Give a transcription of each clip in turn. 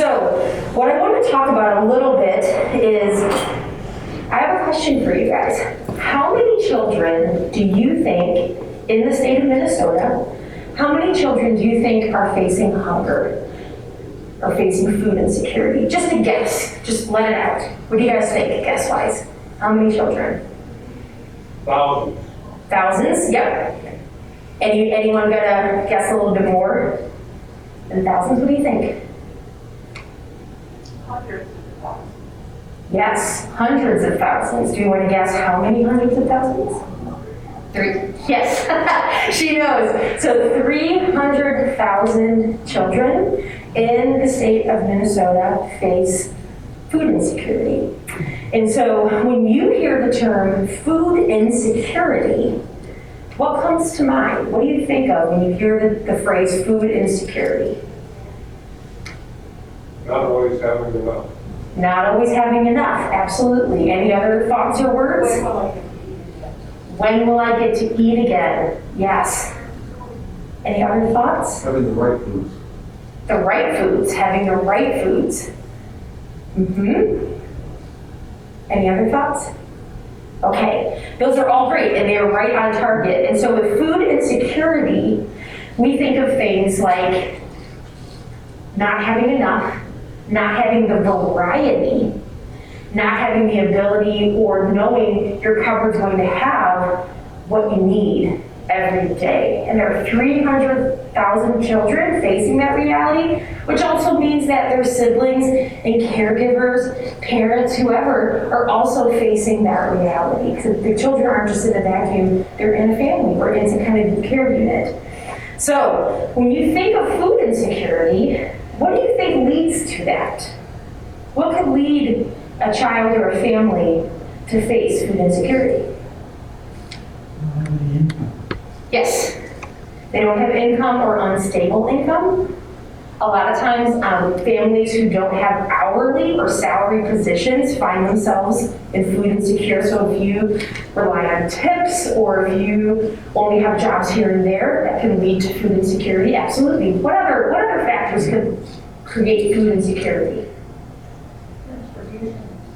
So, what I want to talk about a little bit is, I have a question for you guys. How many children do you think in the state of Minnesota, how many children do you think are facing hunger or facing food insecurity? Just a guess, just let it out. What do you guys think, guess-wise? How many children? Thousands. Thousands, yep. Anyone gonna guess a little bit more than thousands? What do you think? Hundreds of thousands. Yes, hundreds of thousands. Do you want to guess how many hundreds of thousands? 3. Yes, she knows. So 300,000 children in the state of Minnesota face food insecurity. And so when you hear the term food insecurity, what comes to mind? What do you think of when you hear the phrase food insecurity? Not always having enough. Not always having enough, absolutely. Any other thoughts or words? When will I get to eat again? Yes. Any other thoughts? Having the right foods. The right foods, having the right foods. Any other thoughts? Okay, those are all great and they're right on target. And so with food insecurity, we think of things like not having enough, not having the variety, not having the ability or knowing your cupboard's going to have what you need every day. And there are 300,000 children facing that reality, which also means that their siblings and caregivers, parents, whoever, are also facing that reality. Because the children aren't just in a vacuum, they're in a family or in some kind of care unit. So when you think of food insecurity, what do you think leads to that? What could lead a child or a family to face food insecurity? Yes, they don't have income or unstable income. A lot of times, families who don't have hourly or salary positions find themselves in food insecure. So if you rely on tips or if you only have jobs here and there, that can lead to food insecurity. Absolutely. What other factors could create food insecurity?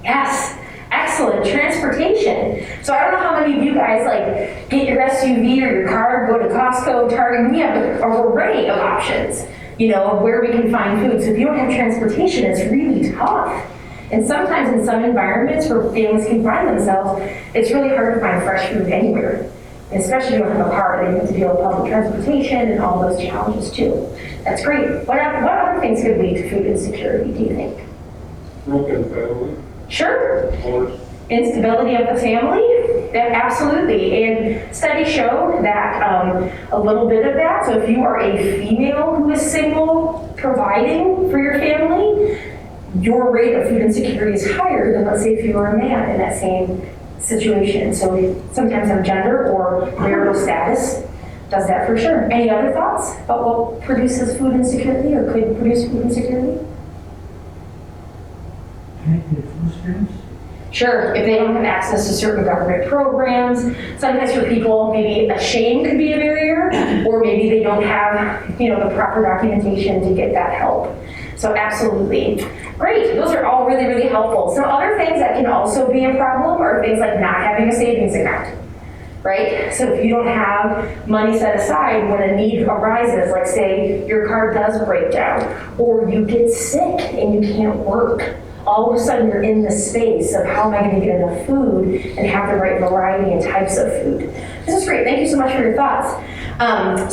Yes. Excellent, transportation. So I don't know how many of you guys like get your SUV or your car, go to Costco, Target. We have an array of options, of where we can find food. So if you don't have transportation, it's really tough. And sometimes in some environments where families can find themselves, it's really hard to find fresh food anywhere. And especially if you don't have a car, then you have to deal with public transportation and all those challenges too. That's great. What other things could lead to food insecurity, do you think? Broken family. Sure. Divorce. Instability of the family, absolutely. And studies show that a little bit of that. So if you are a female who is single, providing for your family, your rate of food insecurity is higher than, let's say, if you are a man in that same situation. So sometimes on gender or marital status does that for sure. Any other thoughts about what produces food insecurity or could produce food insecurity? Sure, if they don't have access to certain government programs, sometimes for people, maybe a shame could be a barrier, or maybe they don't have, the proper documentation to get that help. So absolutely. Great, those are all really, really helpful. Some other things that can also be a problem are things like not having a savings account, right? So if you don't have money set aside when a need arises, like say your car does break down, or you get sick and you can't work, all of a sudden you're in the space of how am I going to get enough food and have the right variety and types of food. This is great. Thank you so much for your thoughts.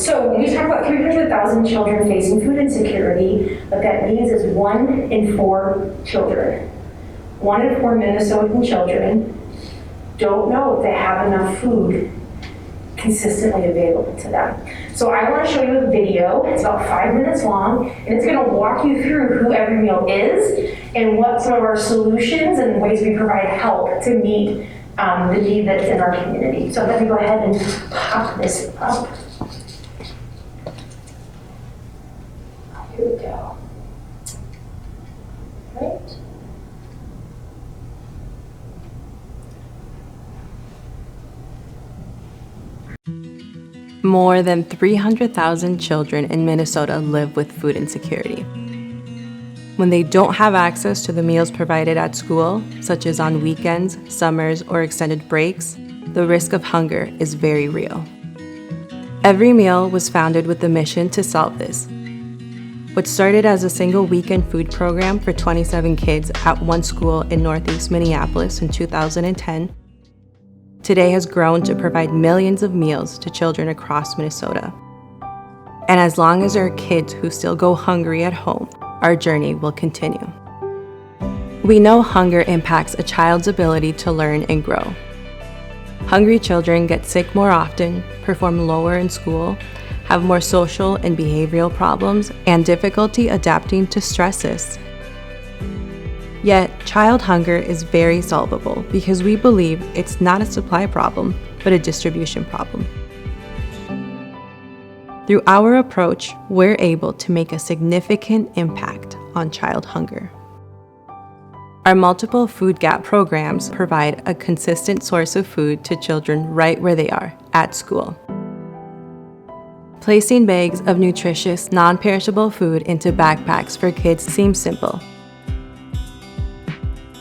So when we talk about 300,000 children facing food insecurity, what that means is 1 in 4 children. 1 in 4 Minnesotan children don't know if they have enough food consistently available to them. So I want to show you a video. It's about 5 minutes long, and it's going to walk you through who every meal is and what some of our solutions and ways we provide help to meet the need that's in our community. So let me go ahead and pop this up. Here we go. Right. More than 300,000 children in Minnesota live with food insecurity. When they don't have access to the meals provided at school, such as on weekends, summers, or extended breaks, the risk of hunger is very real. Every Meal was founded with the mission to solve this. What started as a single weekend food program for 27 kids at one school in Northeast Minneapolis in 2010, today has grown to provide millions of meals to children across Minnesota. And as long as there are kids who still go hungry at home, our journey will continue. We know hunger impacts a child's ability to learn and grow. Hungry children get sick more often, perform lower in school, have more social and behavioral problems, and difficulty adapting to stresses. Yet, child hunger is very solvable because we believe it's not a supply problem, but a distribution problem. Through our approach, we're able to make a significant impact on child hunger. Our multiple food gap programs provide a consistent source of food to children right where they are, at school. Placing bags of nutritious, non-perishable food into backpacks for kids seems simple.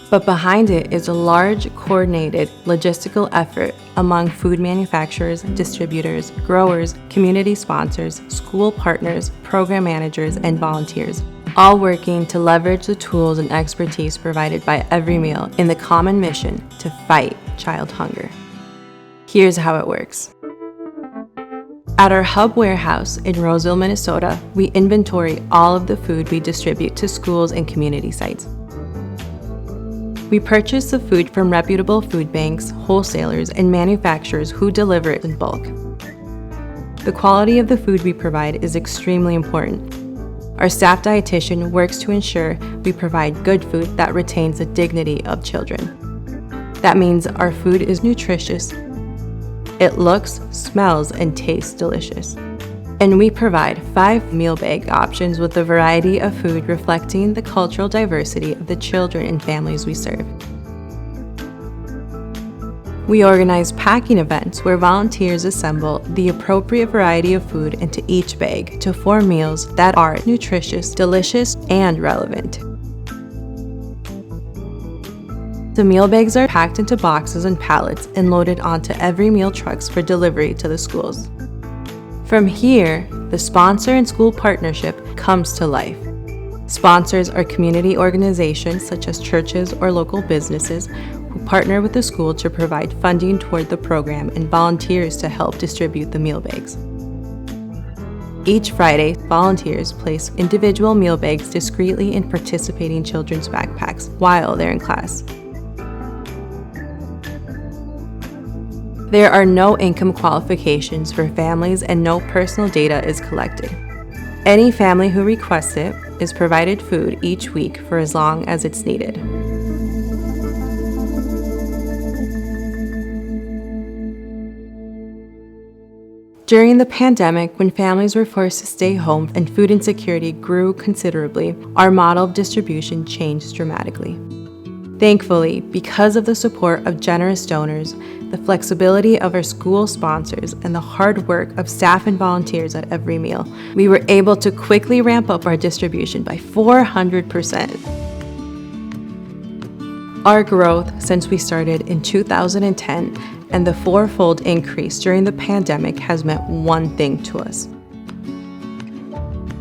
But behind it is a large, coordinated, logistical effort among food manufacturers, distributors, growers, community sponsors, school partners, program managers, and volunteers, all working to leverage the tools and expertise provided by Every Meal in the common mission to fight child hunger. Here's how it works. At our hub warehouse in Roseville, Minnesota, we inventory all of the food we distribute to schools and community sites. We purchase the food from reputable food banks, wholesalers, and manufacturers who deliver it in bulk. The quality of the food we provide is extremely important. Our staff dietitian works to ensure we provide good food that retains the dignity of children. That means our food is nutritious. It looks, smells, and tastes delicious. And we provide 5 meal bag options with a variety of food reflecting the cultural diversity of the children and families we serve. We organize packing events where volunteers assemble the appropriate variety of food into each bag to form meals that are nutritious, delicious, and relevant. The meal bags are packed into boxes and pallets and loaded onto Every Meal trucks for delivery to the schools. From here, the sponsor and school partnership comes to life. Sponsors are community organizations such as churches or local businesses who partner with the school to provide funding toward the program and volunteers to help distribute the meal bags. Each Friday, volunteers place individual meal bags discreetly in participating children's backpacks while they're in class. There are no income qualifications for families and no personal data is collected. Any family who requests it is provided food each week for as long as it's needed. During the pandemic, when families were forced to stay home and food insecurity grew considerably, our model of distribution changed dramatically. Thankfully, because of the support of generous donors, the flexibility of our school sponsors, and the hard work of staff and volunteers at Every Meal, we were able to quickly ramp up our distribution by 400%. Our growth since we started in 2010 and the fourfold increase during the pandemic has meant one thing to us.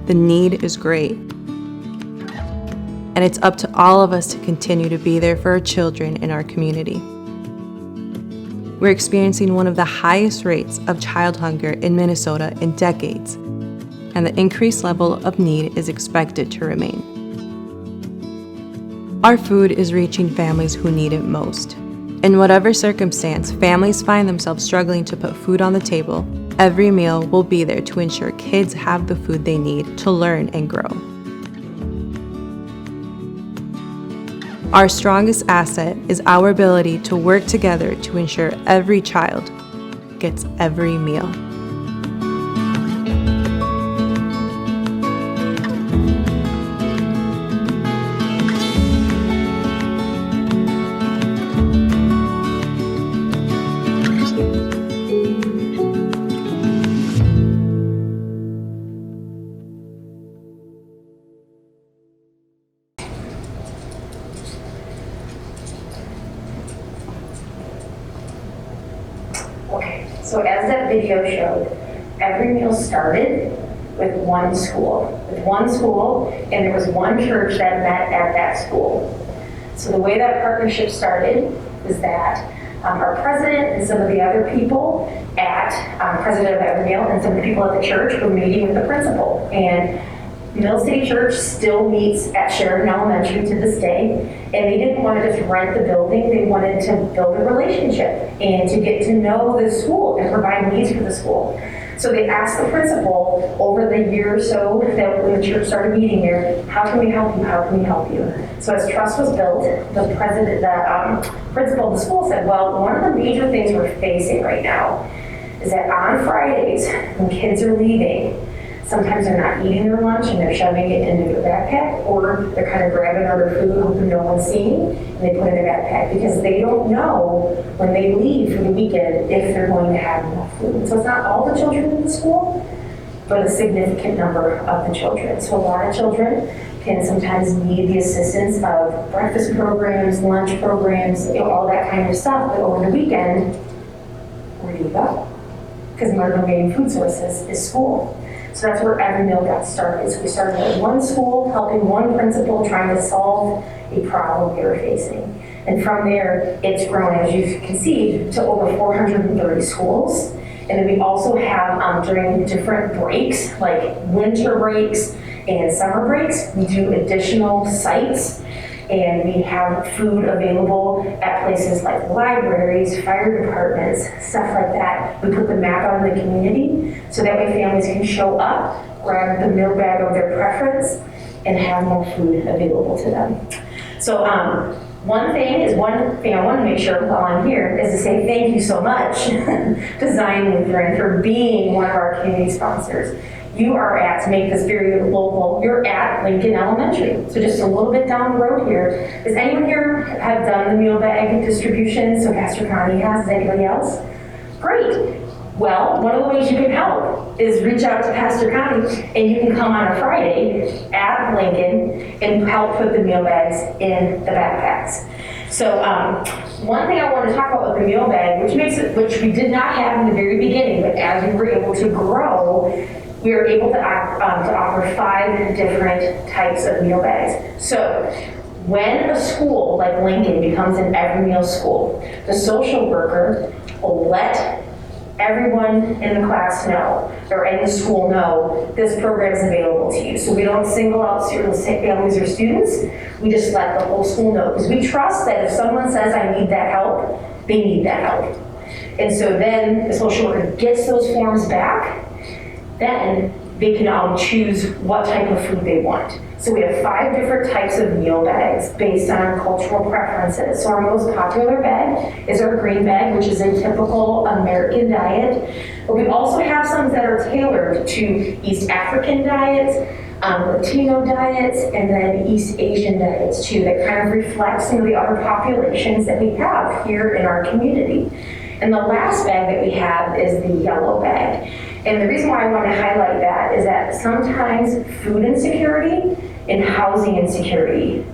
The need is great. And it's up to all of us to continue to be there for our children in our community. We're experiencing one of the highest rates of child hunger in Minnesota in decades, and the increased level of need is expected to remain. Our food is reaching families who need it most. In whatever circumstance families find themselves struggling to put food on the table, Every Meal will be there to ensure kids have the food they need to learn and grow. Our strongest asset is our ability to work together to ensure every child gets every meal. So as that video showed, every meal started with one school. And there was one church that met at that school. So the way that partnership started is that our president and some of the other people president of every meal and some of the people at the church were meeting with the principal. And Mill City Church still meets at Sheridan Elementary to this day, and they didn't want to just rent the building, they wanted to build a relationship and to get to know the school and provide needs for the school. So they asked the principal over the year or so that when the church started meeting there, how can we help you, how can we help you? So as trust was built, the principal of the school said, well, one of the major things we're facing right now is that on Fridays, when kids are leaving, sometimes they're not eating their lunch and they're shoving it into their backpack, or they're kind of grabbing other food, hoping no one's seeing, and they put it in their backpack because they don't know when they leave for the weekend if they're going to have enough food. So it's not all the children in the school, but a significant number of the children. So a lot of children can sometimes need the assistance of breakfast programs, lunch programs, all that kind of stuff, but over the weekend, where do you go? Because one of the main food sources is school. So that's where every meal got started. So we started at one school, helping one principal, trying to solve a problem they were facing. And from there, it's grown, as you can see, to over 430 schools. And then we also have, during different breaks, like winter breaks and summer breaks, we do additional sites. And we have food available at places like libraries, fire departments, stuff like that. We put the map out in the community so that way families can show up, grab the meal bag of their preference, and have more food available to them. So one thing I want to make sure while I'm here is to say thank you so much to Zion Lutheran for being one of our community sponsors. You are at, to make this very local, you're at Lincoln Elementary. So just a little bit down the road here. Does anyone here have done the meal bag distribution? So Pastor Connie has, does anybody else? Great. Well, one of the ways you can help is reach out to Pastor Connie and you can come on a Friday at Lincoln and help put the meal bags in the backpacks. So one thing I want to talk about with the meal bag, which we did not have in the very beginning, but as we were able to grow, we were able to offer 5 different types of meal bags. So when a school like Lincoln becomes an every meal school, the social worker will let everyone in the class know, or in the school know, this program is available to you. So we don't single out certain families or students, we just let the whole school know. Because we trust that if someone says, I need that help, they need that help. And so then the social worker gets those forms back, then they can choose what type of food they want. So we have 5 different types of meal bags based on cultural preferences. So our most popular bag is our green bag, which is a typical American diet. But we also have some that are tailored to East African diets, Latino diets, and then East Asian diets too, that kind of reflect some of the other populations that we have here in our community. And the last bag that we have is the yellow bag. And the reason why I want to highlight that is that sometimes food insecurity and housing insecurity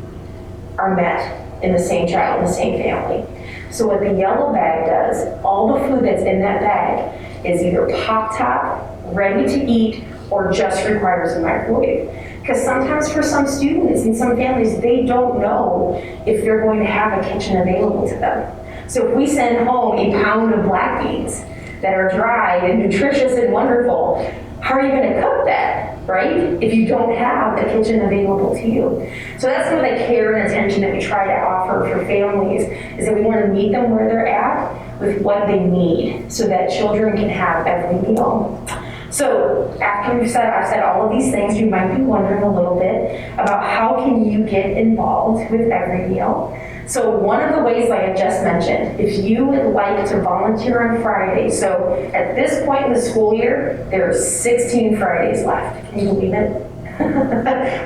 are met in the same child, in the same family. So what the yellow bag does, all the food that's in that bag is either pop top, ready to eat, or just requires a microwave. Because sometimes for some students and some families, they don't know if they're going to have a kitchen available to them. So if we send home a pound of black beans that are dry and nutritious and wonderful, how are you going to cook that, right? If you don't have a kitchen available to you. So that's some of the care and attention that we try to offer for families, is that we want to meet them where they're at with what they need so that children can have every meal. So after I've said all of these things, you might be wondering a little bit about how can you get involved with every meal. So one of the ways, like I just mentioned, if you would like to volunteer on Friday, so at this point in the school year, there are 16 Fridays left. Can you believe it?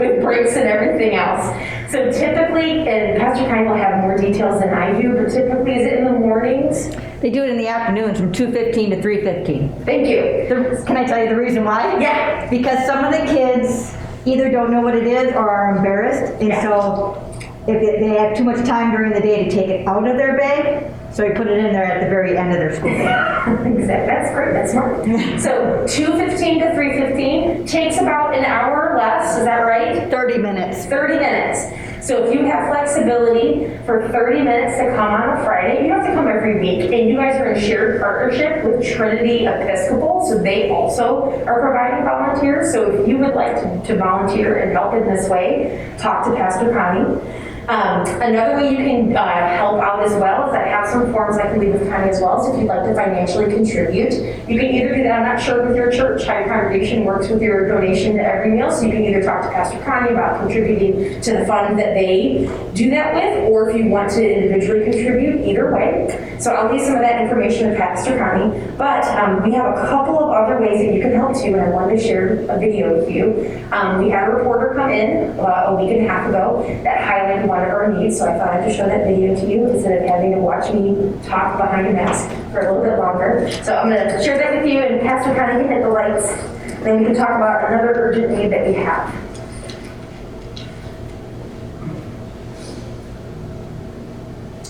With breaks and everything else. So typically, and Pastor Kine will have more details than I do, but typically, is it in the mornings? They do it in the afternoons from 2:15 to 3:15. Thank you. Can I tell you the reason why? Yeah. Because some of the kids either don't know what it is or are embarrassed, and Yeah. so if they have too much time during the day to take it out of their bag, So we put it in there at the very end of their school day. Exactly. That's great. That's smart. So 2:15 to 3:15 takes about an hour or less. Is that right? 30 minutes. 30 minutes. So if you have flexibility for 30 minutes to come on a Friday, you don't have to come every week. And you guys are in shared partnership with Trinity Episcopal, so they also are providing volunteers. So if you would like to volunteer and help in this way, talk to Pastor Connie. Another way you can help out as well is I have some forms I can leave with Connie as well. So if you'd like to financially contribute, you can either do that. I'm not sure with your church how your congregation works with your donation to every meal. So you can either talk to Pastor Connie about contributing to the fund that they do that with, or if you want to individually contribute, either way. So I'll leave some of that information with Pastor Connie. But we have a couple of other ways that you can help too, and I wanted to share a video with you. We had a reporter come in about a week and a half ago that highlighted one of our needs, so I thought I'd just show that video to you instead of having to watch me talk behind a mask for a little bit longer. So I'm going to share that with you, and Pastor Connie can hit the lights, and then we can talk about another urgent need that we have.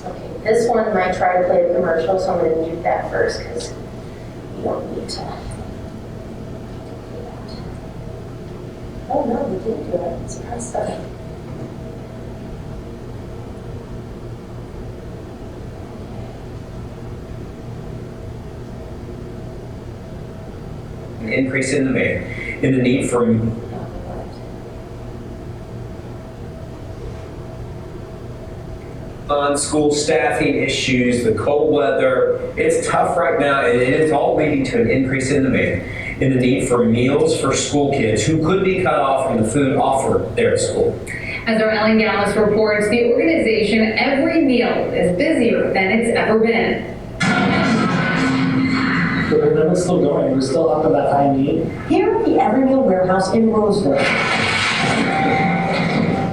Okay, this one might try to play the commercial, so I'm going to mute that first because you don't need to. Oh no, we didn't do it. Surprise. Okay. An increase in the need for on-school staffing issues, the cold weather. It's tough right now, and it is all leading to an increase in the need for meals for school kids who could be cut off from the food offered there at school. As our Ellen Gallus reports, the organization Every Meal is busier than it's ever been. The pandemic's still going. We're still up in that high need. Here at the Every Meal Warehouse in Roseville,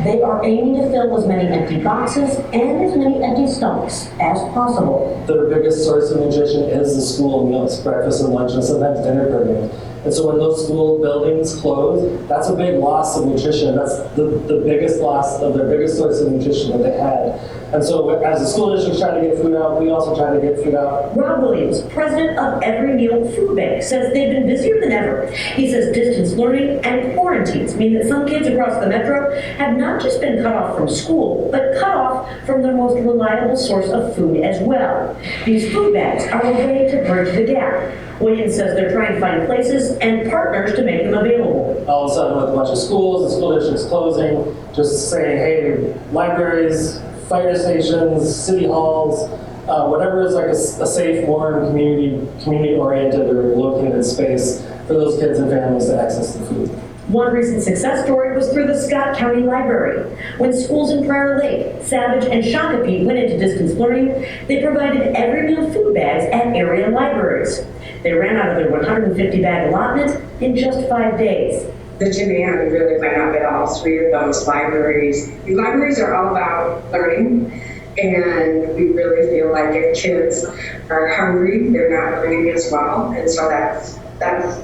they are aiming to fill as many empty boxes and as many empty stomachs as possible. Their biggest source of nutrition is the school meals, breakfast and lunch, and sometimes dinner programs. And so when those school buildings close, that's a big loss of nutrition. That's the biggest loss of their biggest source of nutrition that they had. And so as the school district's trying to get food out, we also try to get food out. Rob Williams, president of Every Meal Food Bank, says they've been busier than ever. He says distance learning and quarantines mean that some kids across the metro have not just been cut off from school, but cut off from their most reliable source of food as well. These food banks are a way to bridge the gap. Williams says they're trying to find places and partners to make them available. All of a sudden with a bunch of schools, the school district's closing, just saying, hey, libraries, fire stations, city halls, whatever is like a safe, warm, community-oriented or located space for those kids and families to access the food. One recent success story was through the Scott County Library. When schools in Prior Lake, Savage, and Shakopee went into distance learning, they provided Every Meal food bags at area libraries. They ran out of their 150-bag allotment in just 5 days. The demand really went up at all three of those libraries. The libraries are all about learning, and we really feel like if kids are hungry, they're not learning as well, and so that's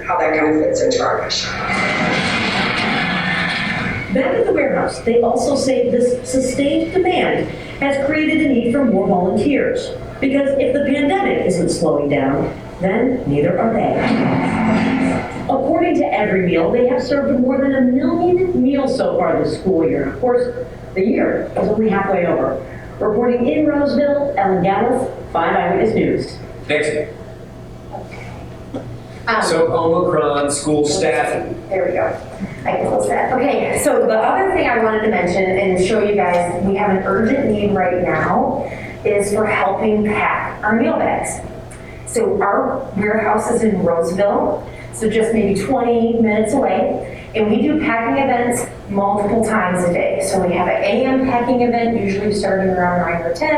how that kind of fits into our mission. Back at the warehouse, they also say this sustained demand has created a need for more volunteers. Because if the pandemic isn't slowing down, then neither are they. According to Every Meal, they have served more than 1 million meals so far this school year. Of course, the year is only halfway over. Reporting in Roseville, Ellen Gallus, 5 Eyewitness News. Next. So Omicron, school staff. There we go. I can close that. Okay, so the other thing I wanted to mention and show you guys, we have an urgent need right now, is for helping pack our meal bags. So our warehouse is in Roseville, so just maybe 20 minutes away. And we do packing events multiple times a day. So we have an AM packing event, usually starting around 9 or 10,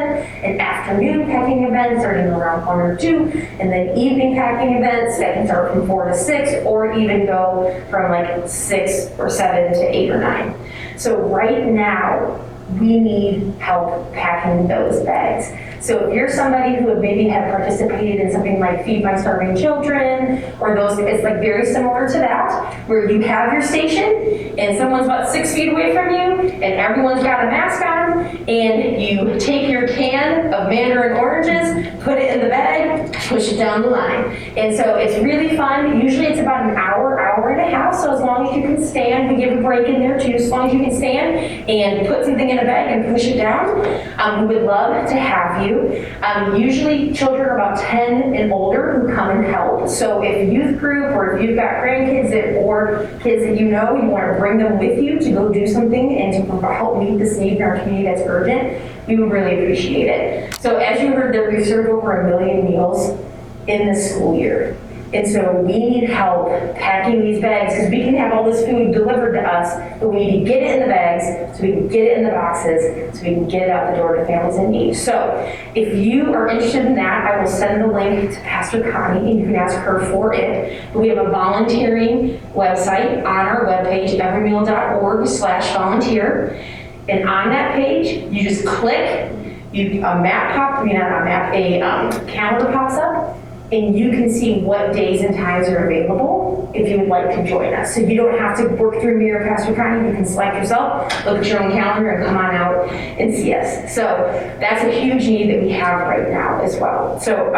an afternoon packing event starting around 1 or 2, and then evening packing events that can start from 4 to 6, or even go from like 6 or 7 to 8 or 9. So right now, we need help packing those bags. So if you're somebody who maybe had participated in something like Feed My Starving Children, or those, it's like very similar to that, where you have your station and someone's about 6 feet away from you and everyone's got a mask on, and you take your can of mandarin oranges, put it in the bag, push it down the line. And so it's really fun. Usually it's about an hour, hour and a half, so as long as you can stand, we give a break in there too, as long as you can stand and put something in a bag and push it down. We would love to have you. Usually children are about 10 and older who come and help. So if youth group, or if you've got grandkids or kids that you know, you want to bring them with you to go do something and to help meet this need in our community that's urgent, we would really appreciate it. So as you heard, that we've served over 1 million meals in this school year. And so we need help packing these bags, because we can have all this food delivered to us, but we need to get it in the bags so we can get it in the boxes so we can get it out the door to families in need. So if you are interested in that, I will send the link to Pastor Connie and you can ask her for it. We have a volunteering website on our webpage, everymeal.org/volunteer. And on that page, you just click, a calendar pops up, and you can see what days and times are available if you would like to join us. So you don't have to work through me or Pastor Connie. You can select yourself, look at your own calendar, and come on out and see us. So that's a huge need that we have right now as well. So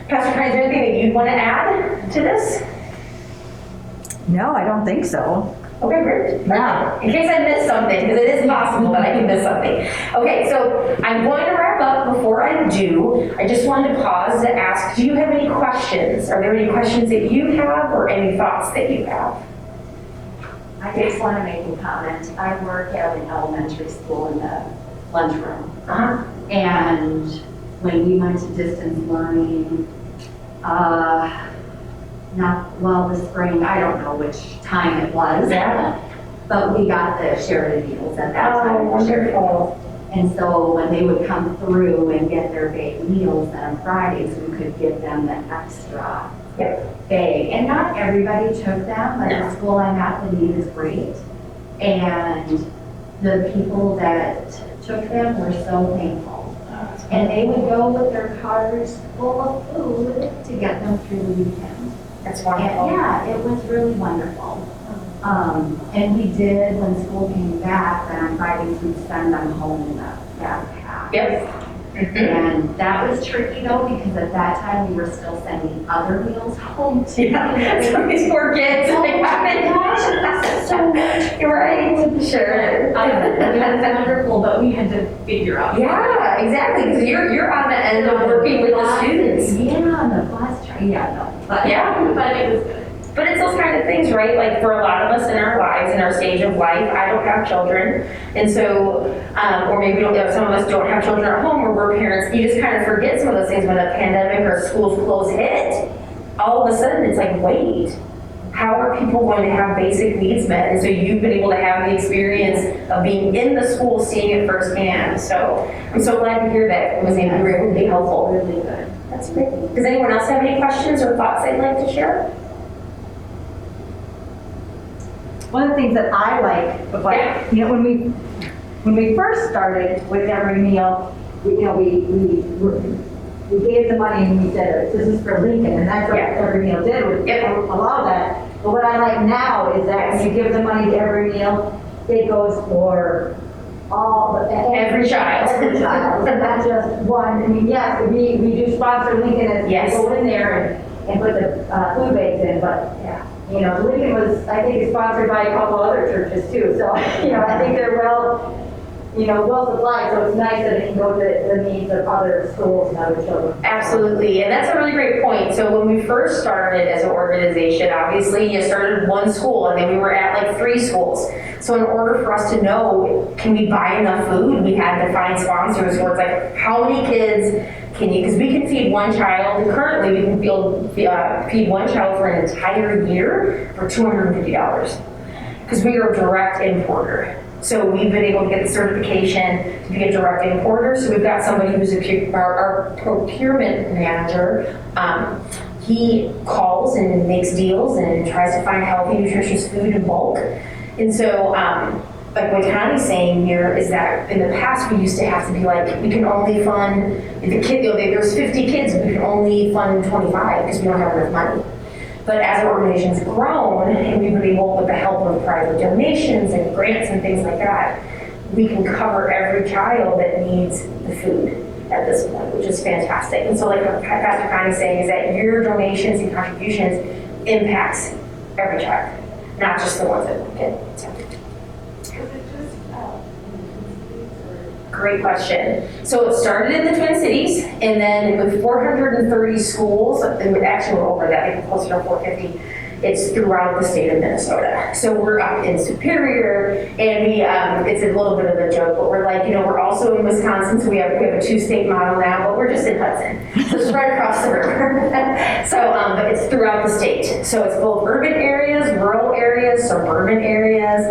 Pastor Connie, is there anything that you'd want to add to this? No, I don't think so. Okay, great. Yeah. In case I missed something, because it is possible that I can miss something. Okay, so I'm going to wrap up. Before I do, I just wanted to pause to ask, do you have any questions? Are there any questions that you have or any thoughts that you have? I just want to make a comment. I work at an elementary school in the lunchroom. And when we went to distance learning, this spring, I don't know which time it was, but we got the Sheridan meals at that time. Oh, wonderful. And so when they would come through and get their big meals on Fridays, we could give them the extra bag. And not everybody took them, but the school I'm at, the need is great. And the people that took them were so thankful. And they would go with their cars full of food to get them through the weekend. That's wonderful. And it was really wonderful. And we did, when school came back, then on Fridays we'd send them home in the backpack. And that was tricky though, because at that time we were still sending other meals home too. So these poor kids. Oh my gosh, it was so much. You're right. Sure. It was wonderful, but we had to figure out. Yeah, exactly, because you're on the end of working with the students. Yeah, on the bus drive. But it was good. But it's those kind of things, right? Like for a lot of us in our lives, in our stage of life, I don't have children. And so, or maybe some of us don't have children at home, or we're parents. You just kind of forget some of those things when a pandemic or schools close hit. All of a sudden, it's like, wait, how are people going to have basic needs met? And so you've been able to have the experience of being in the school, seeing it firsthand. So I'm so glad to hear that you were able to be helpful. Really good. That's great. Does anyone else have any questions or thoughts they'd like to share? One of the things that I like, when we first started with every meal, we gave the money and we said, this is for Lincoln, and that's what every meal did, was allow that. But what I like now is that when you give the money to every meal, it goes for every child. Every child, not just one. I mean, yes, we do sponsor Lincoln as we go in there and put the food bags in, but Lincoln was, I think, sponsored by a couple other churches too. So, I think they're well supplied. So it's nice that it can go to the needs of other schools and other children. Absolutely, and that's a really great point. So when we first started as an organization, obviously you started one school, and then we were at like 3 schools. So in order for us to know, can we buy enough food, we had to find sponsors where it's like, how many kids can you, because we can feed one child, and currently we can feed one child for an entire year for $250, because we are a direct importer. So we've been able to get the certification to be a direct importer. So we've got somebody who's our procurement manager. He calls and makes deals and tries to find healthy, nutritious food in bulk. And so like what Connie's saying here is that in the past, we used to have to be like, we can only fund, if the kid, there's 50 kids, we can only fund 25 because we don't have enough money. But as our organization's grown and we've been able, with the help of private donations and grants and things like that, we can cover every child that needs the food at this point, which is fantastic. And so like what Pastor Connie's saying is that your donations and contributions impacts every child, not just the ones that get. So. Great question. So it started in the Twin Cities, and then with 430 schools, and actually we're over that, I think closer to 450, it's throughout the state of Minnesota. So we're up in Superior, and we, it's a little bit of a joke, but we're like, we're also in Wisconsin, so we have a 2-state model now, but we're just in Hudson. So it's right across the river. So, but it's throughout the state. So it's both urban areas, rural areas, suburban areas.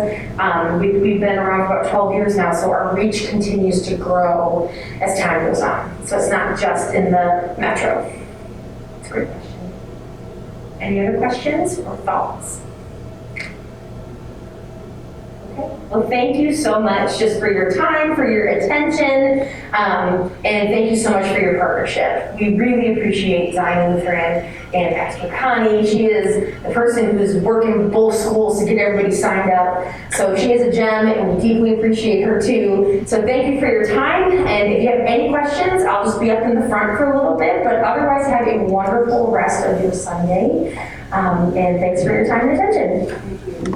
We've been around for about 12 years now, so our reach continues to grow as time goes on. So it's not just in the metro. It's a great question. Any other questions or thoughts? Okay. Well, thank you so much just for your time, for your attention, and thank you so much for your partnership. We really appreciate Zion Lutheran and Pastor Connie. She is the person who's working with both schools to get everybody signed up. So she is a gem, and we deeply appreciate her too. So thank you for your time, and if you have any questions, I'll just be up in the front for a little bit, but otherwise have a wonderful rest of your Sunday, and thanks for your time and attention.